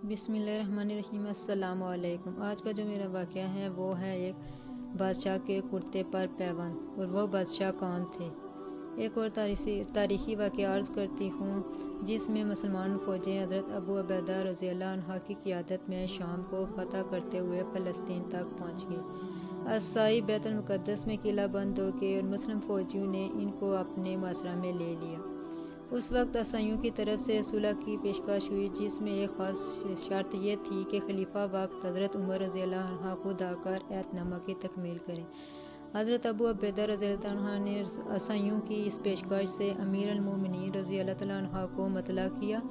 बिस्मिल्लाहिर्रहमानिर्रहीम। अस्सलाम वालेकुम। आज का जो मेरा वाक़या है वो है एक बादशाह के कुर्ते पर पैबंद। और वो बादशाह कौन थे? एक और तारीख़ी वाक़या अर्ज़ करती हूँ जिसमें मुसलमान फ़ौजें हज़रत अबू उबैदा रज़ियल्लाहु अन्हु की क़ियादत में शाम को फ़तह करते हुए फ़लस्तीन तक पहुँच गए। असाई बैतुल मुक़द्दस में किला बंद हो गए और मुस्लिम फ़ौजियों ने इनको अपने मासरा में ले लिया। उस वक्त ईसाइयों की तरफ से सुलह की पेशकश हुई जिसमें एक ख़ास शर्त यह थी कि खलीफा वक्त हज़रत उमर रज़ियल्लाहु अन्हु खुद आकर अहदनामा की तकमील करें। हज़रत अबू उबैदा रज़ियल्लाहु अन्हु ने ईसाइयों की इस पेशकश से अमीर अल-मोमिनीन रज़ियल्लाहु अन्हु को मतला किया।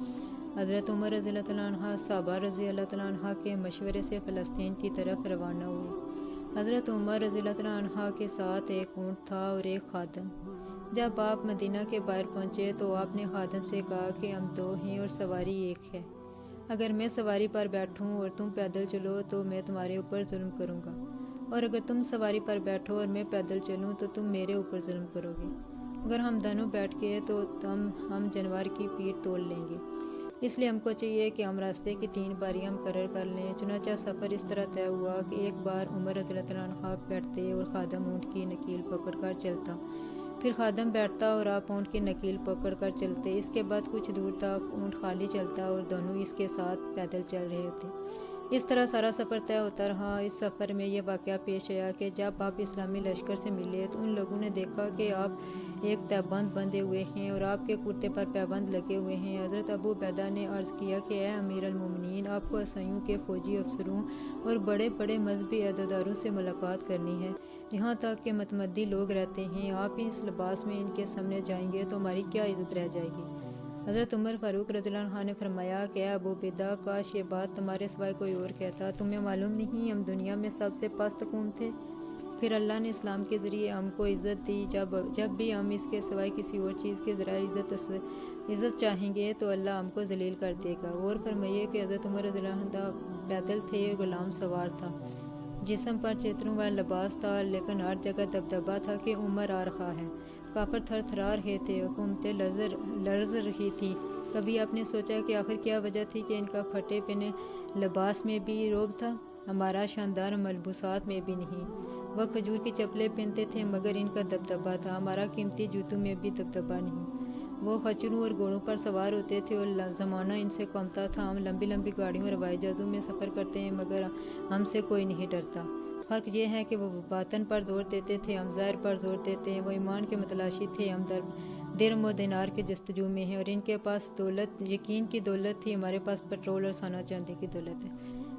हज़रत उमर रज़ियल्लाहु अन्हु सहाबा रज़ियल्लाहु अन्हु के मशवरे से फ़लस्तीन की तरफ रवाना हुए। हज़रत उमर रज़ियल्लाहु अन्हु के साथ एक ऊँट था और एक खादम। जब आप मदीना के बाहर पहुँचे तो आपने खादम से कहा कि हम दो हैं और सवारी एक है। अगर मैं सवारी पर बैठूं और तुम पैदल चलो तो मैं तुम्हारे ऊपर जुल्म करूँगा, और अगर तुम सवारी पर बैठो और मैं पैदल चलूँ तो तुम मेरे ऊपर जुल्म करोगे। अगर हम दोनों बैठ गए तो हम जानवर की पीठ तोड़ लेंगे। इसलिए हमको चाहिए कि हम रास्ते की 3 बारियां मुकर्रर कर लें। चुनांचे सफ़र इस तरह तय हुआ कि एक बार उमर रज़ियल्लाहु अन्हु बैठते और खादम ऊँट की नकील पकड़ कर चलता, फिर खादम बैठता और आप ऊँट की नकील पकड़ कर चलते। इसके बाद कुछ दूर तक ऊँट खाली चलता और दोनों इसके साथ पैदल चल रहे होते। इस तरह सारा सफ़र तय होता रहा। इस सफ़र में यह वाक़या पेश आया कि जब आप इस्लामी लश्कर से मिले तो उन लोगों ने देखा कि आप एक तहबंद बंधे हुए हैं और आपके कुर्ते पर पैबंद लगे हुए हैं। हज़रत अबू उबैदा ने अर्ज़ किया कि ए अमीर अल-मोमिनीन, आपको ईसाइयों के फ़ौजी अफसरों और बड़े बड़े मजहबी अहदेदारों से मुलाकात करनी है। यहाँ तक कि मतमद्दी लोग रहते हैं। आप इस लिबास में इनके सामने जाएंगे तो हमारी क्या इज़्ज़त रह जाएगी। हज़रत उमर फ़ारूक रज़ियल्लाहु अन्हु ने फरमाया कि अबू उबैदा, काश ये बात तुम्हारे सिवाय कोई और कहता। तुम्हें मालूम नहीं हम दुनिया में सबसे पस्त कौम थे। फिर अल्लाह ने इस्लाम के ज़रिए हमको इज़्ज़त दी। जब भी हम इसके सिवाय किसी और चीज़ के ज़रिए इज़्ज़त चाहेंगे तो अल्लाह हमको जलील कर देगा। और फरमाइए कि हज़रत उमर रज़ियल्लाहु अन्हु पैदल थे, गुलाम सवार था, जिस्म पर चित्रों वाला लिबास था, लेकिन हर जगह दबदबा था कि उमर आ रहा है। काफिर थरथरा रहे थे, हुकूमतें लर्ज़ रही थी। कभी आपने सोचा कि आखिर क्या वजह थी कि इनका फटे पिने लिबास में भी रोब था, हमारा शानदार मलबूसात में भी नहीं। वह खजूर की चप्पलें पहनते थे मगर इनका दबदबा था, हमारा कीमती जूतों में भी दबदबा नहीं। वो खच्चरों और घोड़ों पर सवार होते थे और ज़माना इनसे कमता था। हम लंबी लंबी गाड़ियों और हवाई जहाज़ों में सफ़र करते हैं मगर हमसे कोई नहीं डरता। फ़र्क यह है कि वो बातन पर जोर देते थे, हम ज़ाहिर पर जोर देते हैं। वो ईमान के मतलाशी थे, हम दिरहम व दिनार के जस्तजू में हैं। और इनके पास दौलत, यकीन की दौलत थी, हमारे पास पेट्रोल और सोना चांदी की दौलत है।